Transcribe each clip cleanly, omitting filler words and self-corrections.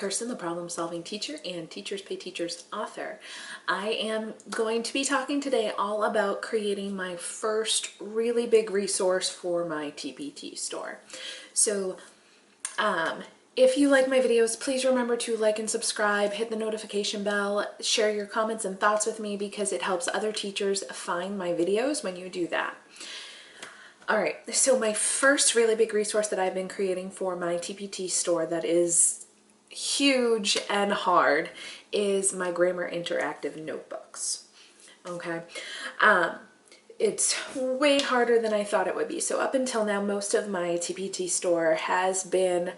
person, the problem-solving teacher, and Teachers Pay Teachers author. I am going to be talking today all about creating my first really big resource for my TpT store. So if you like my videos, please remember to like and subscribe, hit the notification bell, share your comments and thoughts with me because it helps other teachers find my videos when you do that. All right, so my first really big resource that I've been creating for my TpT store that is huge and hard is my grammar interactive notebooks. Okay, it's way harder than I thought it would be. So up until now, most of my TpT store has been,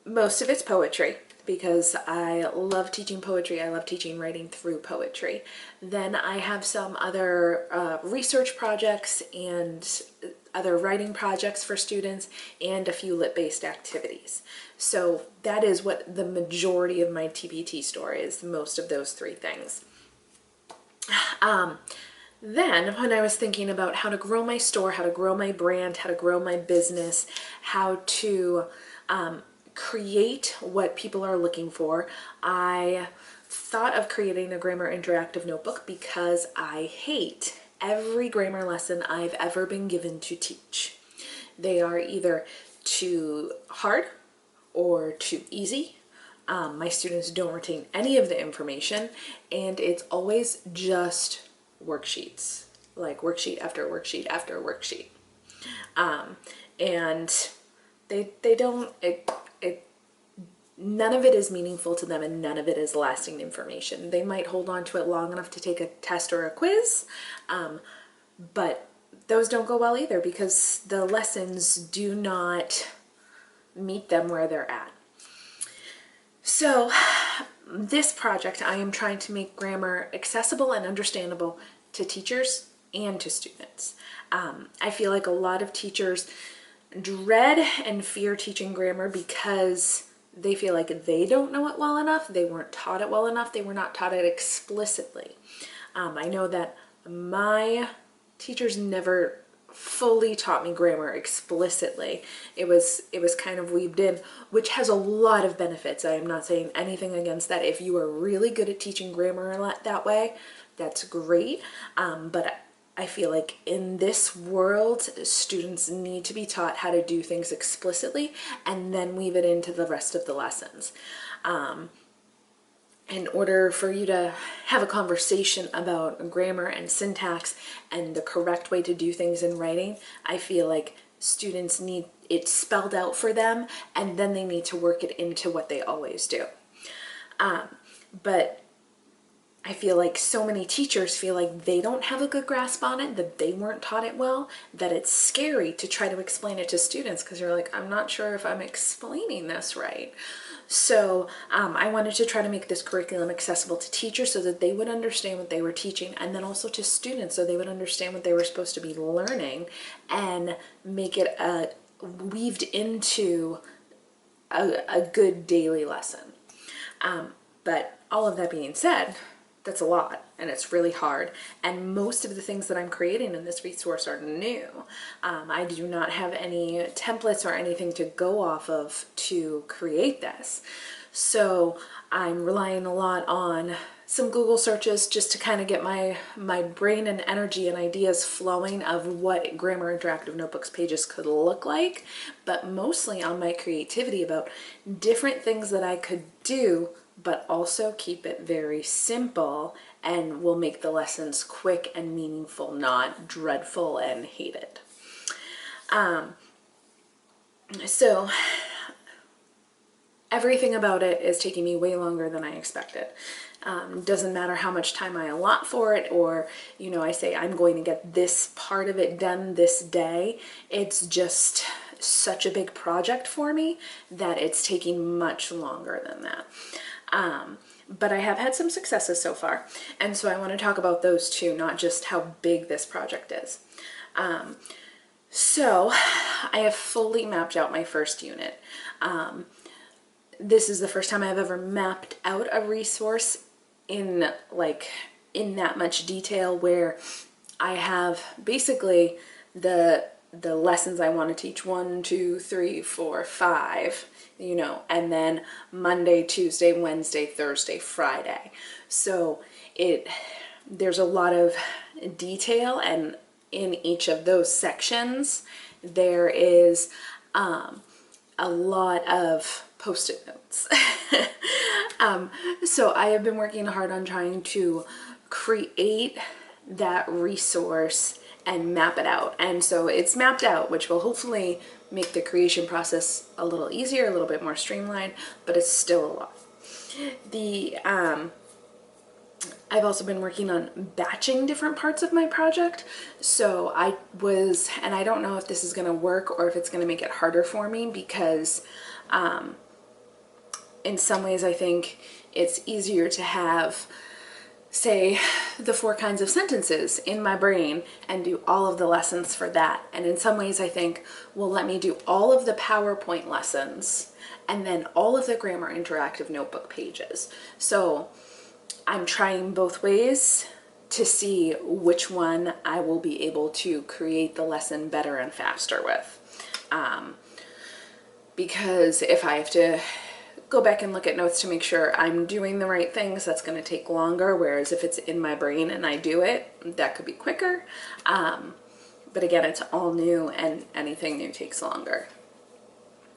most of it's poetry, because I love teaching poetry. I love teaching writing through poetry. Then I have some other research projects and other writing projects for students and a few lit-based activities. So that is what the majority of my TpT store is, most of those three things. Then when I was thinking about how to grow my store, how to grow my brand, how to grow my business, how to create what people are looking for, I thought of creating a grammar interactive notebook because I hate every grammar lesson I've ever been given to teach. They are either too hard or too easy. My students don't retain any of the information, and it's always just worksheets, like worksheet after worksheet after worksheet. And they don't, none of it is meaningful to them and none of it is lasting information. They might hold on to it long enough to take a test or a quiz, but those don't go well either because the lessons do not meet them where they're at. So this project, I am trying to make grammar accessible and understandable to teachers and to students. I feel like a lot of teachers dread and fear teaching grammar because they feel like they don't know it well enough, they weren't taught it well enough, they were not taught it explicitly. I know that my teachers never fully taught me grammar explicitly. It was kind of weaved in, which has a lot of benefits. I am not saying anything against that. If you are really good at teaching grammar that way, that's great. But I feel like in this world, students need to be taught how to do things explicitly and then weave it into the rest of the lessons. In order for you to have a conversation about grammar and syntax and the correct way to do things in writing, I feel like students need it spelled out for them and then they need to work it into what they always do. But I feel like so many teachers feel like they don't have a good grasp on it, that they weren't taught it well, that it's scary to try to explain it to students because you're like, I'm not sure if I'm explaining this right. So I wanted to try to make this curriculum accessible to teachers so that they would understand what they were teaching, and then also to students so they would understand what they were supposed to be learning and make it weaved into a good daily lesson. But all of that being said, that's a lot and it's really hard, and most of the things that I'm creating in this resource are new. I do not have any templates or anything to go off of to create this, so I'm relying a lot on some Google searches just to kind of get my brain and energy and ideas flowing of what grammar interactive notebooks pages could look like, but mostly on my creativity about different things that I could do but also keep it very simple and will make the lessons quick and meaningful, not dreadful and hated. So everything about it is taking me way longer than I expected. Doesn't matter how much time I allot for it, or, you know, I say I'm going to get this part of it done this day. It's just such a big project for me that it's taking much longer than that. But I have had some successes so far, and so I want to talk about those too, not just how big this project is. So I have fully mapped out my first unit. This is the first time I've ever mapped out a resource in that much detail, where I have basically the the lessons I want to teach, 1, 2, 3, 4, 5, you know, and then Monday, Tuesday, Wednesday, Thursday, Friday. So there's a lot of detail, and in each of those sections there is a lot of post-it notes. So I have been working hard on trying to create that resource and map it out. And so it's mapped out, which will hopefully make the creation process a little easier, a little bit more streamlined, but it's still a lot. I've also been working on batching different parts of my project. So and I don't know if this is going to work or if it's going to make it harder for me, because in some ways I think it's easier to have, say, the 4 kinds of sentences in my brain and do all of the lessons for that. And in some ways I think, well, let me do all of the PowerPoint lessons and then all of the grammar interactive notebook pages. So I'm trying both ways to see which one I will be able to create the lesson better and faster with. Because if I have to go back and look at notes to make sure I'm doing the right things, that's going to take longer, whereas if it's in my brain and I do it, that could be quicker. But again, it's all new, and anything new takes longer.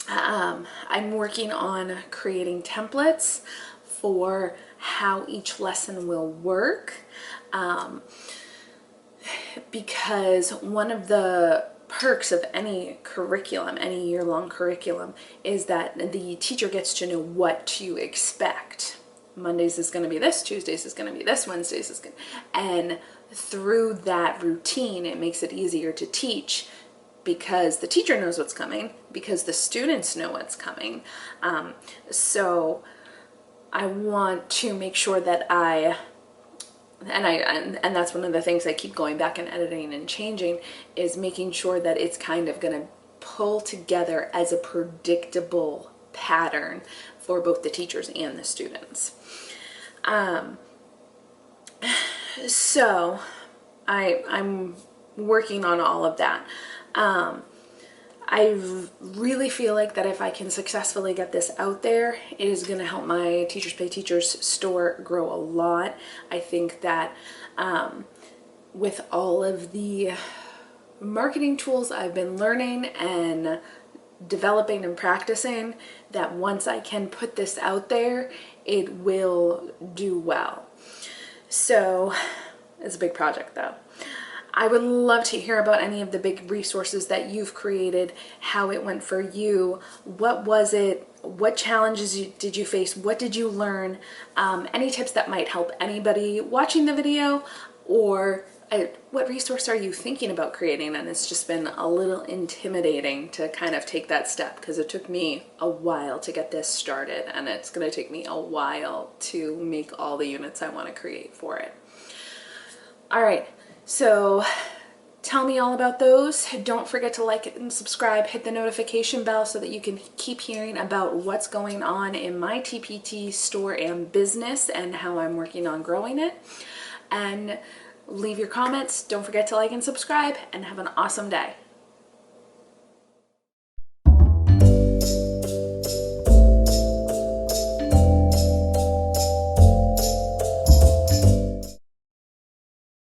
I'm working on creating templates for how each lesson will work, because one of the perks of any curriculum, any year-long curriculum, is that the teacher gets to know what to expect. Mondays is going to be this, Tuesdays is going to be this, Wednesdays is going to, and through that routine it makes it easier to teach, because the teacher knows what's coming, because the students know what's coming. So I want to make sure that and that's one of the things I keep going back and editing and changing, is making sure that it's kind of going to pull together as a predictable pattern for both the teachers and the students. So I'm working on all of that. I really feel like that if I can successfully get this out there, it is going to help my Teachers Pay Teachers store grow a lot. I think that with all of the marketing tools I've been learning and developing and practicing, that once I can put this out there, it will do well. So it's a big project though. I would love to hear about any of the big resources that you've created, how it went for you, what was it, what challenges did you face, what did you learn, any tips that might help anybody watching the video, or what resource are you thinking about creating? And it's just been a little intimidating to kind of take that step, because it took me a while to get this started, and it's going to take me a while to make all the units I want to create for it. All right. So tell me all about those. Don't forget to like and subscribe, hit the notification bell so that you can keep hearing about what's going on in my TpT store and business and how I'm working on growing it. And leave your comments. Don't forget to like and subscribe, and have an awesome day.